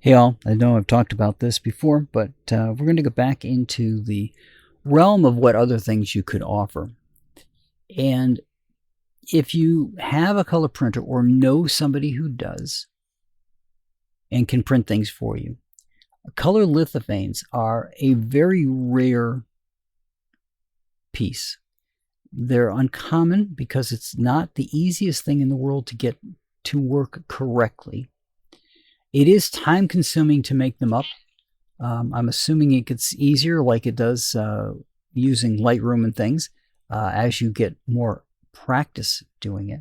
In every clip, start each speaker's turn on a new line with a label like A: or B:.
A: Hey all, I know I've talked about this before, but we're going to go back into the realm of what other things you could offer. And if you have a color printer or know somebody who does and can print things for you, color lithophanes are a very rare piece. They're uncommon because it's not the easiest thing in the world to get to work correctly. It is time consuming to make them up. I'm assuming it gets easier like it does using Lightroom and things as you get more practice doing it.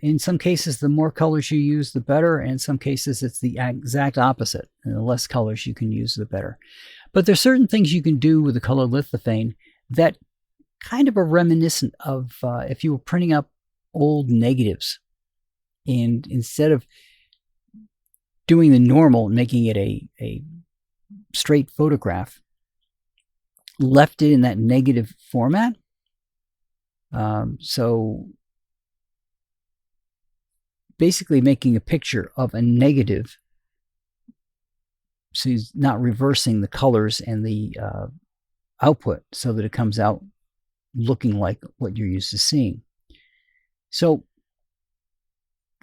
A: In some cases, the more colors you use, the better. In some cases, it's the exact opposite. And the less colors you can use, the better. But there's certain things you can do with the color lithophane that kind of are reminiscent of if you were printing up old negatives. And instead of doing the normal, making it a straight photograph, left it in that negative format. So basically making a picture of a negative, so he's not reversing the colors and the output so that it comes out looking like what you're used to seeing. So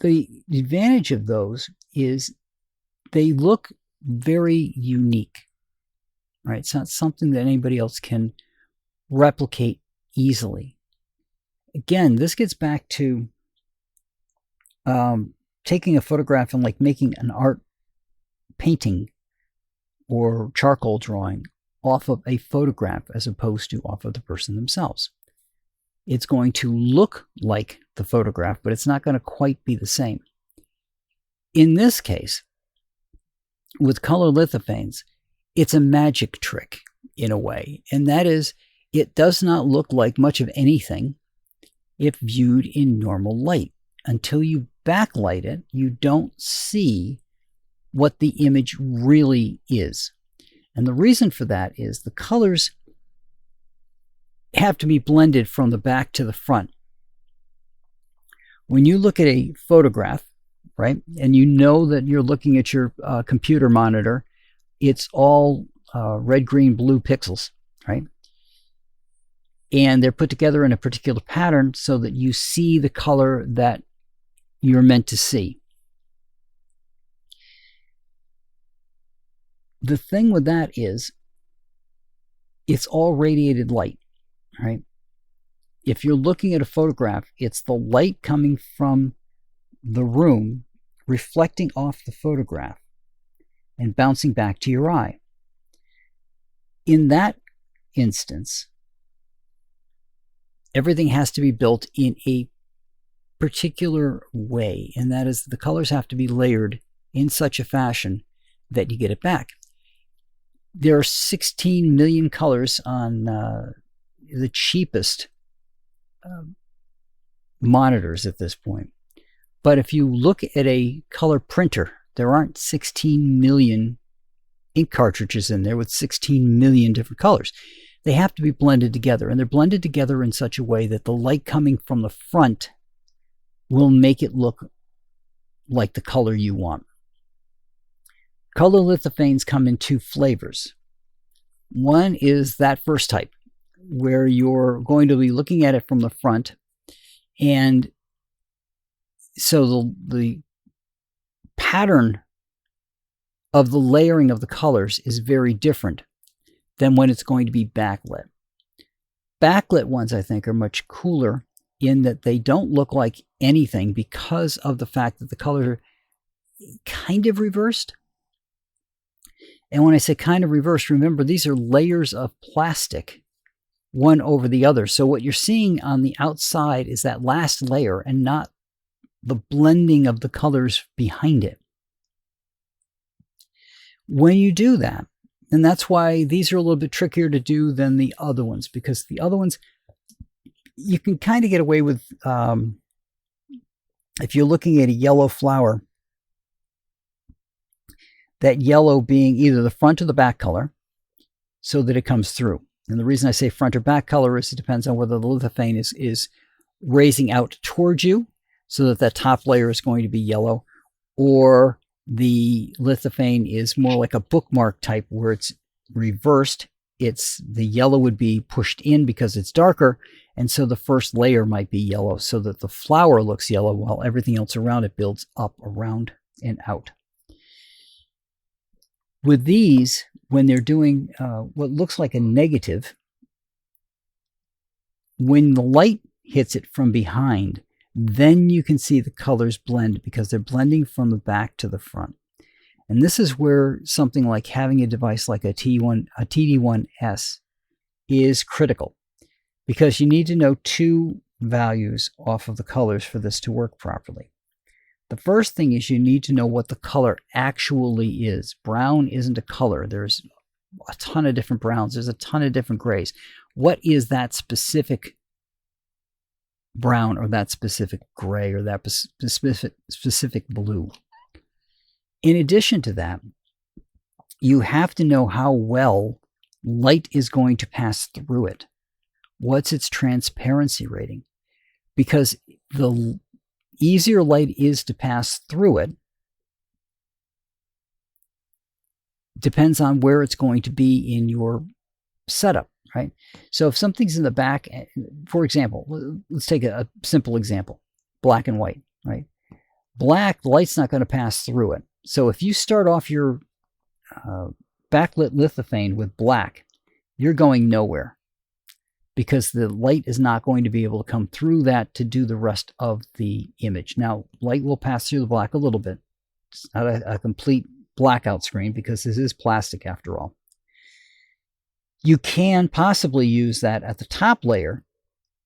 A: the advantage of those is they look very unique, right? It's not something that anybody else can replicate easily. Again, this gets back to taking a photograph and like making an art painting or charcoal drawing off of a photograph as opposed to off of the person themselves. It's going to look like the photograph, but it's not going to quite be the same. In this case, with color lithophanes, it's a magic trick in a way, and that is it does not look like much of anything if viewed in normal light. Until you backlight it, you don't see what the image really is. And the reason for that is the colors have to be blended from the back to the front. When you look at a photograph, right, and you know that you're looking at your computer monitor, it's all red, green, blue pixels, right? And they're put together in a particular pattern so that you see the color that you're meant to see. The thing with that is it's all radiated light, right? If you're looking at a photograph, it's the light coming from the room reflecting off the photograph and bouncing back to your eye. In that instance, everything has to be built in a particular way, and that is the colors have to be layered in such a fashion that you get it back. There are 16 million colors on the cheapest monitors at this point. But if you look at a color printer, there aren't 16 million ink cartridges in there with 16 million different colors. They have to be blended together, and they're blended together in such a way that the light coming from the front will make it look like the color you want. Color lithophanes come in two flavors. One is that first type, where you're going to be looking at it from the front, and so the pattern of the layering of the colors is very different than when it's going to be backlit. Backlit ones, I think, are much cooler in that they don't look like anything because of the fact that the colors are kind of reversed. And when I say kind of reversed, remember these are layers of plastic, one over the other. So what you're seeing on the outside is that last layer and not the blending of the colors behind it. When you do that, and that's why these are a little bit trickier to do than the other ones, because the other ones, you can kind of get away with, if you're looking at a yellow flower, that yellow being either the front or the back color so that it comes through. And the reason I say front or back color is it depends on whether the lithophane is raising out towards you so that that top layer is going to be yellow, or The lithophane is more like a bookmark type where it's reversed. The yellow would be pushed in because it's darker, and so the first layer might be yellow so that the flower looks yellow while everything else around it builds up, around, and out. With these, when they're doing what looks like a negative, when the light hits it from behind, then you can see the colors blend because they're blending from the back to the front. And this is where something like having a device like a TD1S is critical, because you need to know two values off of the colors for this to work properly. The first thing is you need to know what the color actually is. Brown isn't a color. There's a ton of different browns. There's a ton of different grays. What is that specific brown or that specific gray or that specific blue? In addition to that, you have to know how well light is going to pass through it. What's its transparency rating? Because the easier light is to pass through it depends on where it's going to be in your setup, right? So if something's in the back, for example, let's take a simple example, black and white, right? Black, the light's not going to pass through it. So if you start off your backlit lithophane with black, you're going nowhere because the light is not going to be able to come through that to do the rest of the image. Now, light will pass through the black a little bit. It's not a complete blackout screen because this is plastic after all. You can possibly use that at the top layer,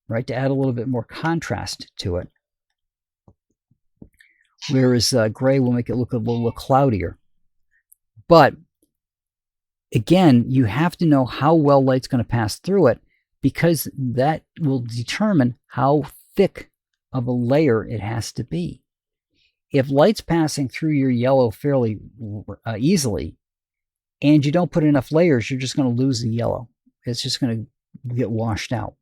A: right, to add a little bit more contrast to it. Whereas gray will make it look a little cloudier. But again, you have to know how well light's going to pass through it, because that will determine how thick of a layer it has to be. If light's passing through your yellow fairly easily, and you don't put enough layers, you're just going to lose the yellow. It's just going to get washed out.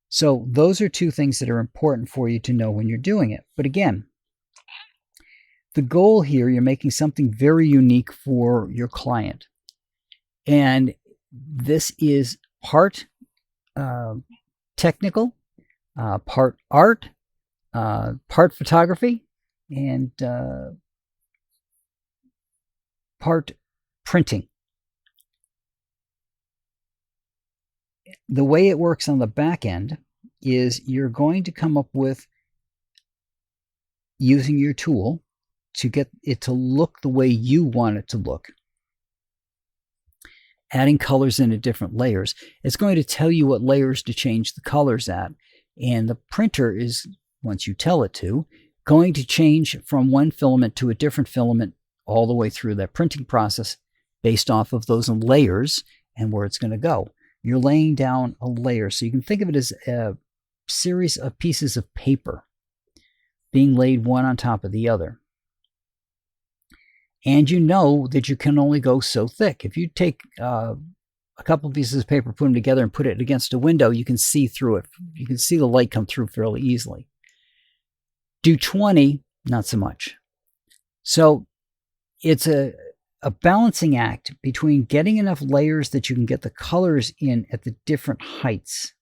A: So those are two things that are important for you to know when you're doing it. But again, the goal here, you're making something very unique for your client. And this is part technical, part art, part photography, and part printing. The way it works on the back end is you're going to come up with, using your tool, to get it to look the way you want it to look. Adding colors into different layers. It's going to tell you what layers to change the colors at. And the printer is, once you tell it to, going to change from one filament to a different filament all the way through that printing process based off of those layers and where it's going to go. You're laying down a layer. So you can think of it as a series of pieces of paper being laid one on top of the other. And you know that you can only go so thick. If you take a couple of pieces of paper, put them together and put it against a window, you can see through it. You can see the light come through fairly easily. Do 20, not so much. So it's a balancing act between getting enough layers that you can get the colors in at the different heights.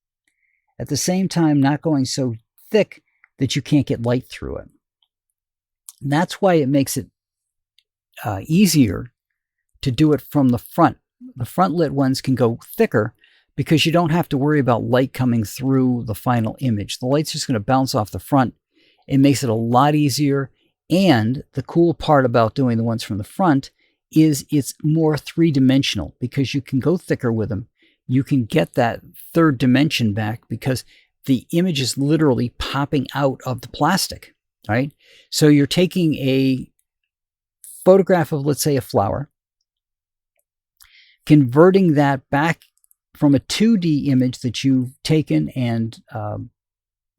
A: At the same time, not going so thick that you can't get light through it. And that's why it makes it easier to do it from the front. The front lit ones can go thicker because you don't have to worry about light coming through the final image. The light's just going to bounce off the front. It makes it a lot easier. And the cool part about doing the ones from the front is it's more three-dimensional because you can go thicker with them. You can get that third dimension back because the image is literally popping out of the plastic, right? So you're taking a photograph of, let's say, a flower, converting that back from a 2D image that you've taken and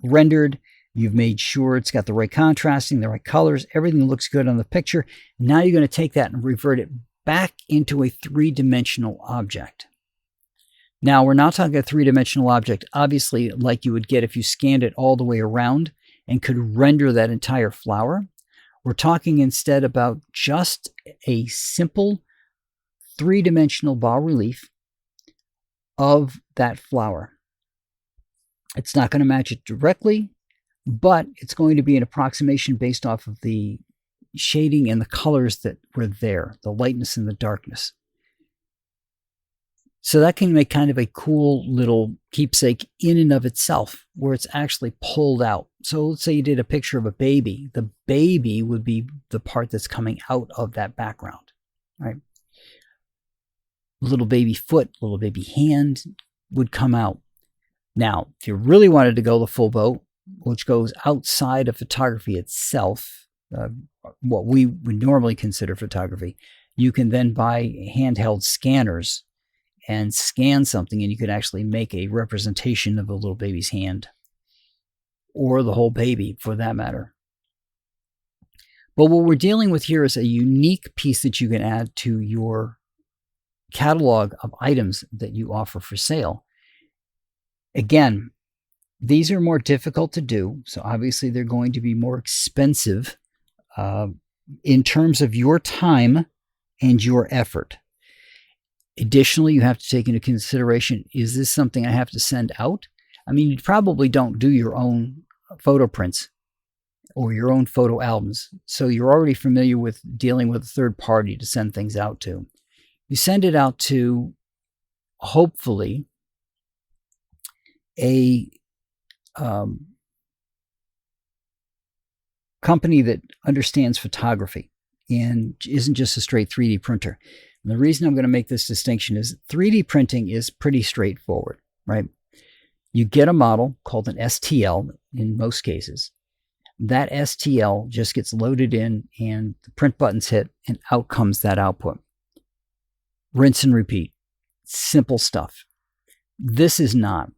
A: rendered. You've made sure it's got the right contrasting, the right colors, everything looks good on the picture. Now you're going to take that and revert it back into a three-dimensional object. Now, we're not talking a three-dimensional object, obviously, like you would get if you scanned it all the way around and could render that entire flower. We're talking instead about just a simple three-dimensional bas relief of that flower. It's not going to match it directly, but it's going to be an approximation based off of the shading and the colors that were there, the lightness and the darkness. So that can make kind of a cool little keepsake in and of itself, where it's actually pulled out. So let's say you did a picture of a baby. The baby would be the part that's coming out of that background, right? Little baby foot, little baby hand would come out. Now, if you really wanted to go the full boat, which goes outside of photography itself, what we would normally consider photography, you can then buy handheld scanners and scan something, and you could actually make a representation of a little baby's hand, or the whole baby for that matter. But what we're dealing with here is a unique piece that you can add to your catalog of items that you offer for sale. Again, these are more difficult to do, so obviously they're going to be more expensive in terms of your time and your effort. Additionally, you have to take into consideration, is this something I have to send out? I mean, you probably don't do your own photo prints or your own photo albums, so you're already familiar with dealing with a third party to send things out to. You send it out to, hopefully, a company that understands photography and isn't just a straight 3D printer. And the reason I'm going to make this distinction is 3D printing is pretty straightforward, right? You get a model called an STL in most cases. That STL just gets loaded in and the print buttons hit and out comes that output. Rinse and repeat. Simple stuff. This is not.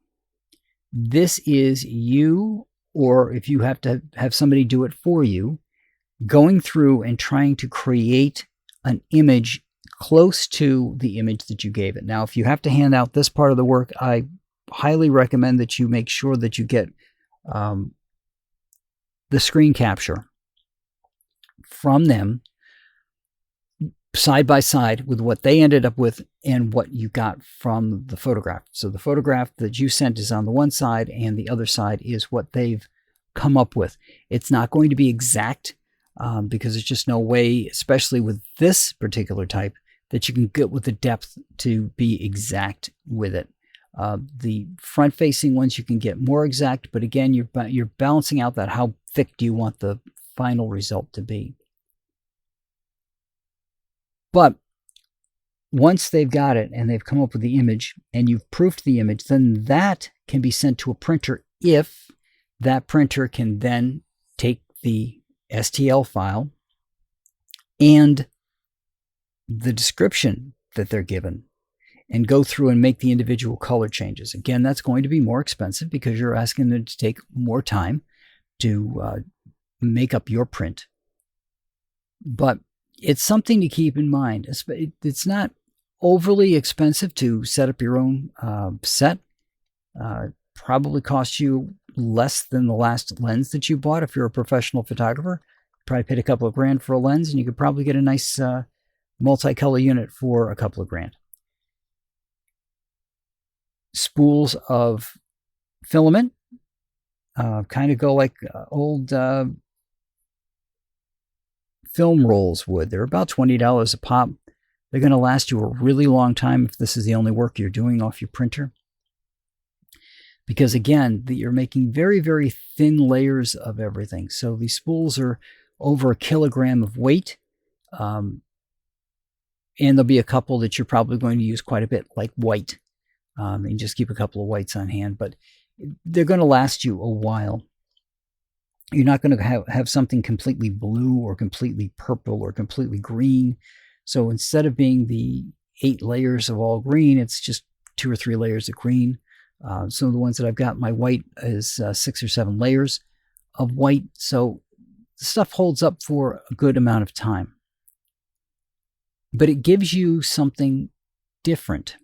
A: This is you, or if you have to have somebody do it for you, going through and trying to create an image close to the image that you gave it. Now, if you have to hand out this part of the work, I highly recommend that you make sure that you get the screen capture from them side by side with what they ended up with and what you got from the photograph. So the photograph that you sent is on the one side and the other side is what they've come up with. It's not going to be exact because there's just no way, especially with this particular type, that you can get with the depth to be exact with it. The front-facing ones you can get more exact, but again, you're balancing out that how thick do you want the final result to be. But once they've got it and they've come up with the image and you've proofed the image, then that can be sent to a printer if that printer can then take the STL file and the description that they're given and go through and make the individual color changes. Again, that's going to be more expensive because you're asking them to take more time to make up your print. But it's something to keep in mind. It's not overly expensive to set up your own set. Probably costs you less than the last lens that you bought if you're a professional photographer. Probably paid a couple of grand for a lens, and you could probably get a nice multicolor unit for a couple of grand. Spools of filament kind of go like old film rolls would. They're about $20 a pop. They're going to last you a really long time if this is the only work you're doing off your printer. Because again, you're making very, very thin layers of everything. So these spools are over 1 kilogram of weight. And there'll be a couple that you're probably going to use quite a bit, like white. And just keep a couple of whites on hand. But they're going to last you a while. You're not going to have something completely blue or completely purple or completely green. So instead of being the 8 layers of all green, it's just 2 or 3 layers of green. Some of the ones that I've got, my white is 6 or 7 layers of white. So the stuff holds up for a good amount of time. But it gives you something different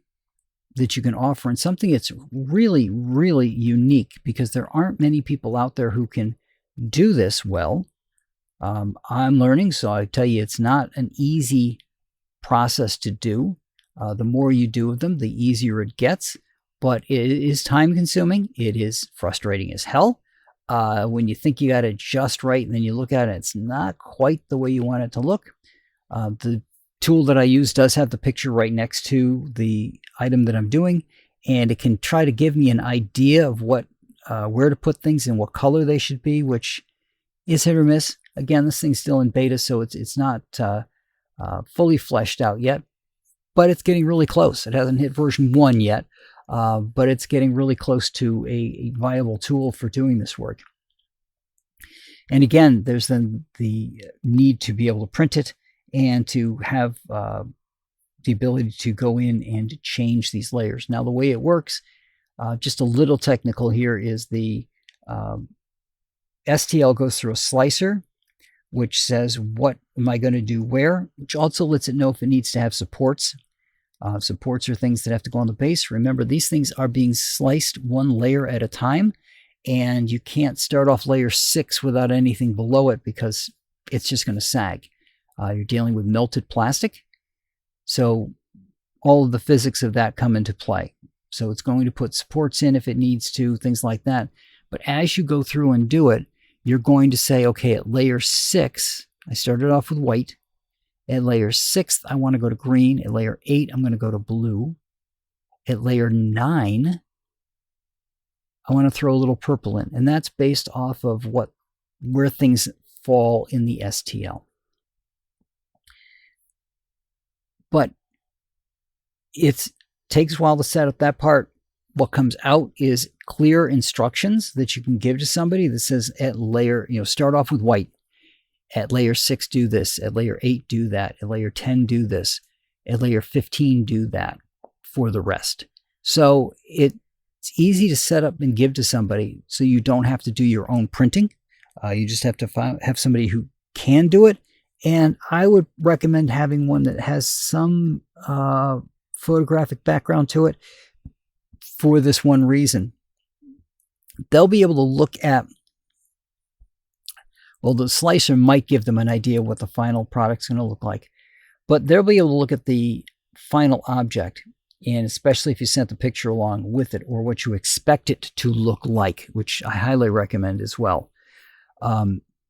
A: that you can offer, and something that's really, really unique, because there aren't many people out there who can do this well. I'm learning, so I tell you, it's not an easy process to do. The more you do of them, the easier it gets, but it is time consuming. It is frustrating as hell. When you think you got it just right and then you look at it, it's not quite the way you want it to look. The tool that I use does have the picture right next to the item that I'm doing, and it can try to give me an idea of what where to put things and what color they should be, which is hit or miss. Again, this thing's still in beta, so it's not fully fleshed out yet, but it's getting really close. It hasn't hit version 1 yet, but it's getting really close to a viable tool for doing this work. And again, there's then the need to be able to print it and to have the ability to go in and change these layers. Now, the way it works, just a little technical here, is the STL goes through a slicer, which says what am I going to do where, which also lets it know if it needs to have supports. Supports are things that have to go on the base. Remember, these things are being sliced one layer at a time, and you can't start off layer 6 without anything below it because it's just going to sag. You're dealing with melted plastic, so all of the physics of that come into play. So it's going to put supports in if it needs to, things like that. But as you go through and do it, you're going to say, okay, at layer 6, I started off with white. At layer 6, I want to go to green. At layer 8, I'm going to go to blue. At layer 9, I want to throw a little purple in. And that's based off of where things fall in the STL. But it takes a while to set up that part. What comes out is clear instructions that you can give to somebody that says at layer, start off with white. At layer 6, do this. At layer 8, do that. At layer 10, do this. At layer 15, do that for the rest. So it's easy to set up and give to somebody so you don't have to do your own printing. You just have to have somebody who can do it. And I would recommend having one that has some photographic background to it for this one reason. They'll be able to look at, well, the slicer might give them an idea what the final product's going to look like, but they'll be able to look at the final object, and especially if you sent the picture along with it or what you expect it to look like, which I highly recommend as well.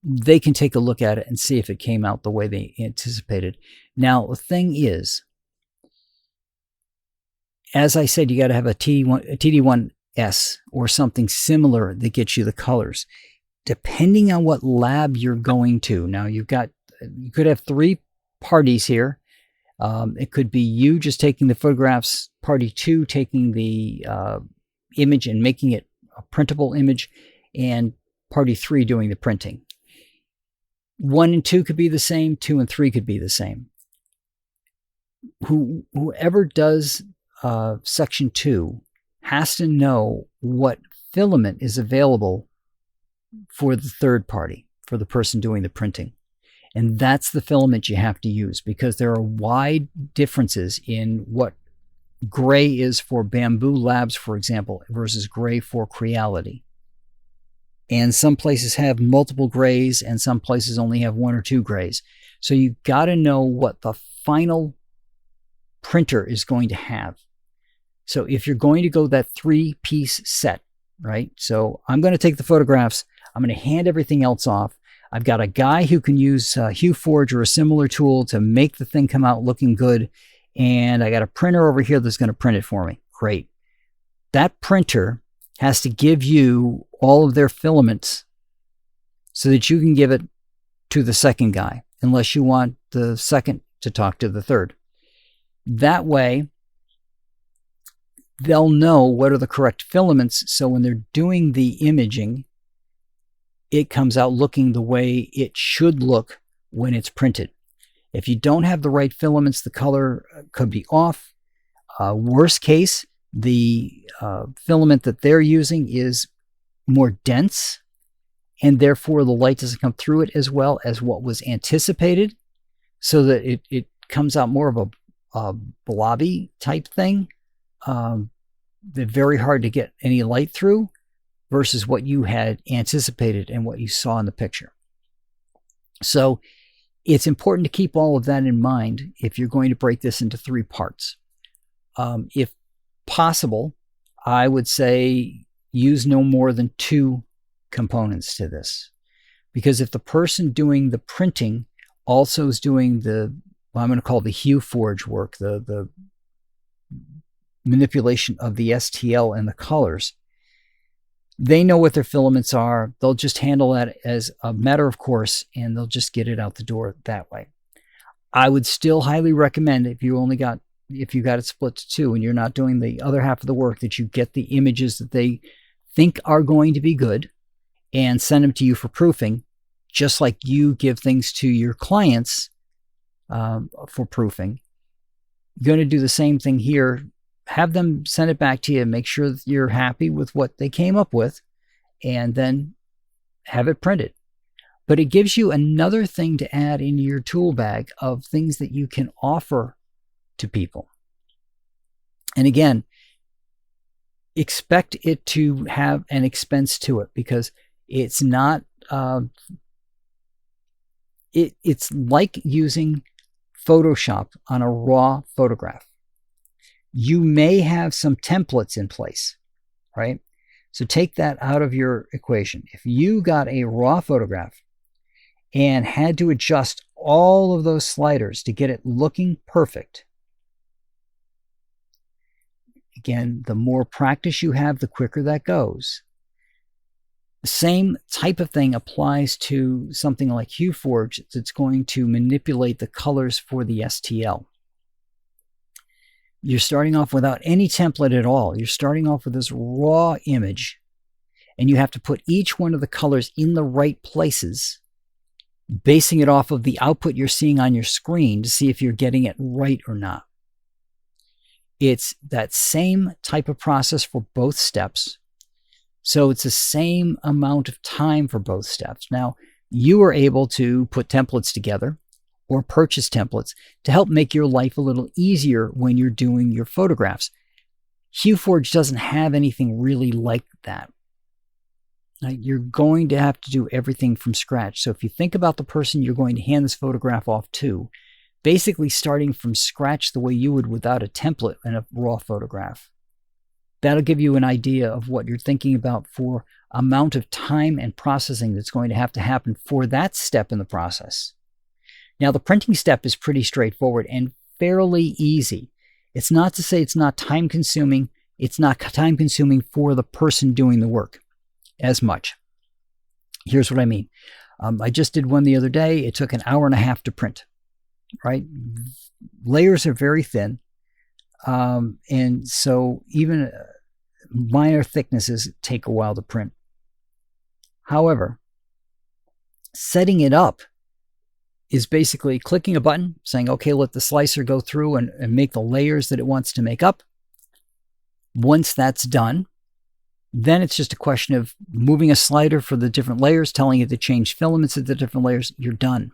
A: They can take a look at it and see if it came out the way they anticipated. Now, the thing is, as I said, you got to have a TD1S or something similar that gets you the colors. Depending on what lab you're going to. Now, you could have 3 parties here. It could be you just taking the photographs, party 2 taking the image and making it a printable image, and party 3 doing the printing. 1 and 2 could be the same, 2 and 3 could be the same. Whoever does section 2 has to know what filament is available for the third party, for the person doing the printing. And that's the filament you have to use, because there are wide differences in what gray is for Bambu Labs, for example, versus gray for Creality. And some places have multiple grays and some places only have 1 or 2 grays. So you've got to know what the final printer is going to have. So if you're going to go that 3-piece set, right? So I'm going to take the photographs. I'm going to hand everything else off. I've got a guy who can use HueForge or a similar tool to make the thing come out looking good. And I got a printer over here that's going to print it for me. Great. That printer has to give you all of their filaments so that you can give it to the second guy, unless you want the second to talk to the third. That way, they'll know what are the correct filaments, so when they're doing the imaging, it comes out looking the way it should look when it's printed. If you don't have the right filaments, the color could be off. Worst case, the filament that they're using is more dense, and therefore the light doesn't come through it as well as what was anticipated, so that it comes out more of a blobby type thing. They're very hard to get any light through versus what you had anticipated and what you saw in the picture. So it's important to keep all of that in mind if you're going to break this into 3 parts. If possible, I would say use no more than 2 components to this. Because if the person doing the printing also is doing what I'm going to call the HueForge work, the manipulation of the STL and the colors, they know what their filaments are. They'll just handle that as a matter of course, and they'll just get it out the door that way. I would still highly recommend, if you got it split to 2 and you're not doing the other half of the work, that you get the images that they think are going to be good and send them to you for proofing, just like you give things to your clients for proofing. You're going to do the same thing here. Have them send it back to you, make sure that you're happy with what they came up with, and then have it printed. But it gives you another thing to add into your tool bag of things that you can offer to people. And again, expect it to have an expense to it, because it's not, it's like using Photoshop on a raw photograph. You may have some templates in place, right? So take that out of your equation. If you got a raw photograph and had to adjust all of those sliders to get it looking perfect, again, the more practice you have, the quicker that goes. The same type of thing applies to something like HueForge that's going to manipulate the colors for the STL. You're starting off without any template at all. You're starting off with this raw image, and you have to put each one of the colors in the right places, basing it off of the output you're seeing on your screen to see if you're getting it right or not. It's that same type of process for both steps. So it's the same amount of time for both steps. Now, you are able to put templates together or purchase templates to help make your life a little easier when you're doing your photographs. HueForge doesn't have anything really like that. Now, you're going to have to do everything from scratch. So if you think about the person you're going to hand this photograph off to, basically starting from scratch the way you would without a template in a raw photograph, that'll give you an idea of what you're thinking about for amount of time and processing that's going to happen for that step in the process. Now, the printing step is pretty straightforward and fairly easy. It's not to say it's not time consuming. It's not time consuming for the person doing the work as much. Here's what I mean. I just did one the other day. It took an hour and a half to print, right? Layers are very thin. And so even minor thicknesses take a while to print. However, setting it up is basically clicking a button, saying, okay, let the slicer go through and make the layers that it wants to make up. Once that's done, then it's just a question of moving a slider for the different layers, telling it to change filaments at the different layers. You're done.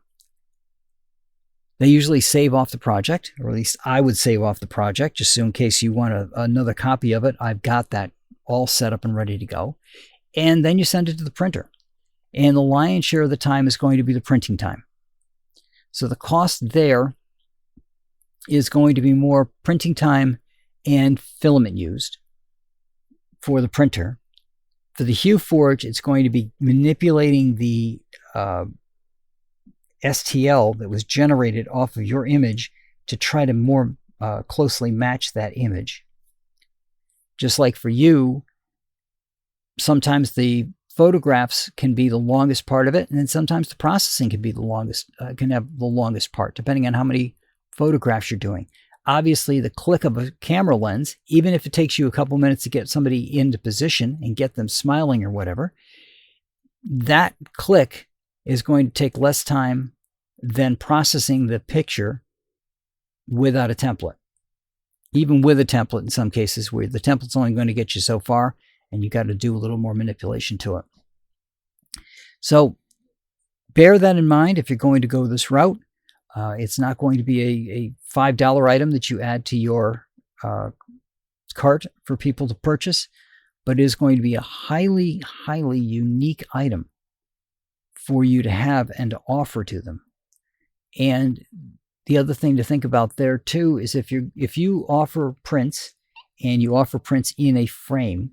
A: They usually save off the project, or at least I would save off the project, just so in case you want another copy of it, I've got that all set up and ready to go. And then you send it to the printer. And the lion's share of the time is going to be the printing time. So the cost there is going to be more printing time and filament used for the printer. For the HueForge, it's going to be manipulating the STL that was generated off of your image to try to more closely match that image. Just like for you, sometimes the photographs can be the longest part of it, and then sometimes the processing can be the longest, can have the longest part, depending on how many photographs you're doing. Obviously, the click of a camera lens, even if it takes you a couple minutes to get somebody into position and get them smiling or whatever, that click is going to take less time than processing the picture without a template. Even with a template, in some cases, where the template's only going to get you so far, and you got to do a little more manipulation to it. So bear that in mind if you're going to go this route. It's not going to be a $5 item that you add to your cart for people to purchase, but it is going to be a highly, highly unique item for you to have and to offer to them. And the other thing to think about there too is if you offer prints and you offer prints in a frame,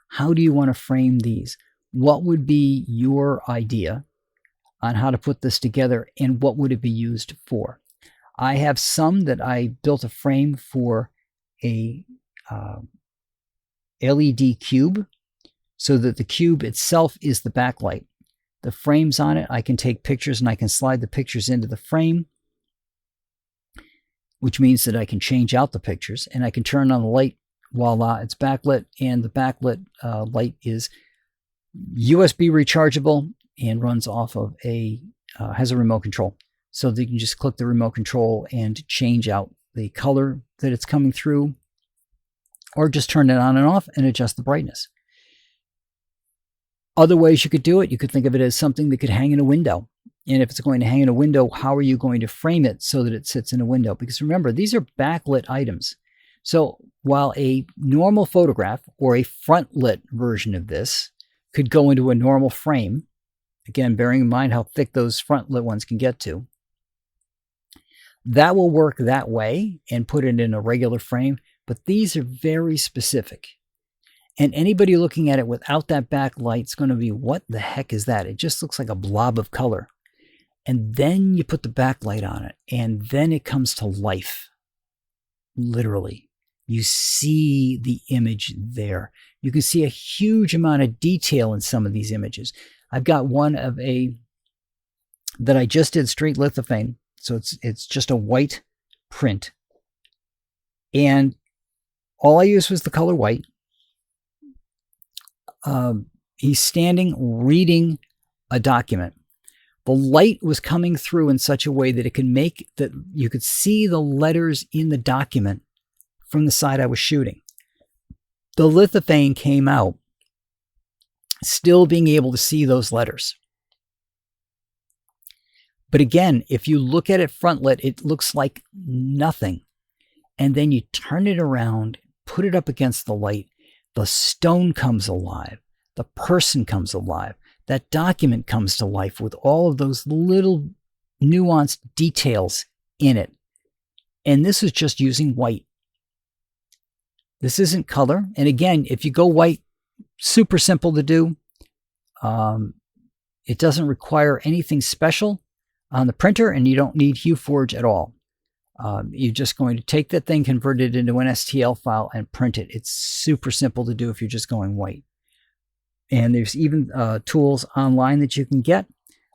A: how do you want to frame these? What would be your idea on how to put this together, and what would it be used for? I have some that I built a frame for a LED cube, so that the cube itself is the backlight. The frames on it, I can take pictures and I can slide the pictures into the frame, which means that I can change out the pictures, and I can turn on the light. Voila, it's backlit, and the backlit light is USB rechargeable and runs off of has a remote control. So that you can just click the remote control and change out the color that it's coming through, or just turn it on and off and adjust the brightness. Other ways you could do it, you could think of it as something that could hang in a window. And if it's going to hang in a window, how are you going to frame it so that it sits in a window? Because remember, these are backlit items. So while a normal photograph or a front lit version of this could go into a normal frame, again, bearing in mind how thick those front lit ones can get to, that will work that way and put it in a regular frame. But these are very specific. And anybody looking at it without that backlight is going to be, what the heck is that? It just looks like a blob of color. And then you put the backlight on it, and then it comes to life. Literally. You see the image there. You can see a huge amount of detail in some of these images. I've got one that I just did straight lithophane. So it's just a white print. And all I used was the color white. He's standing reading a document. The light was coming through in such a way that it could make that you could see the letters in the document from the side I was shooting. The lithophane came out still being able to see those letters. But again, if you look at it front lit, it looks like nothing. And then you turn it around, put it up against the light, the stone comes alive, the person comes alive, that document comes to life with all of those little nuanced details in it. And this is just using white. This isn't color. And again, if you go white, super simple to do. It doesn't require anything special on the printer, and you don't need HueForge at all. You're just going to take that thing, convert it into an STL file, and print it. It's super simple to do if you're just going white. And there's even tools online that you can get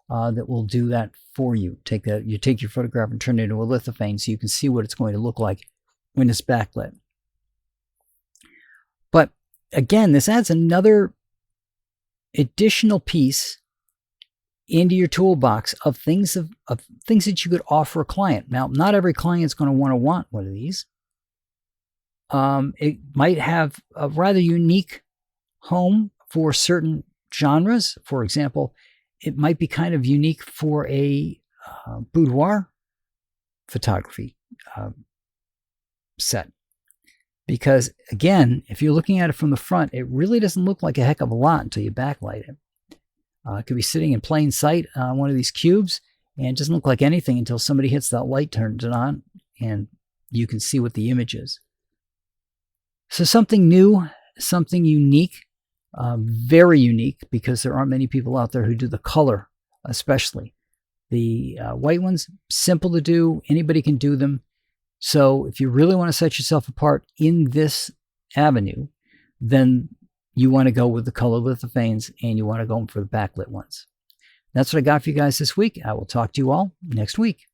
A: that will do that for you. You take your photograph and turn it into a lithophane so you can see what it's going to look like when it's backlit. But again, this adds another additional piece into your toolbox of things that you could offer a client. Now, not every client is going to want one of these. It might have a rather unique home for certain genres. For example, it might be kind of unique for a boudoir photography set. Because again, if you're looking at it from the front, it really doesn't look like a heck of a lot until you backlight it. It could be sitting in plain sight on one of these cubes, and it doesn't look like anything until somebody hits that light, turns it on, and you can see what the image is. So something new, something unique, very unique, because there aren't many people out there who do the color, especially. The white ones, simple to do. Anybody can do them. So if you really want to set yourself apart in this avenue, then you want to go with the color lithophanes, and you want to go for the backlit ones. That's what I got for you guys this week. I will talk to you all next week.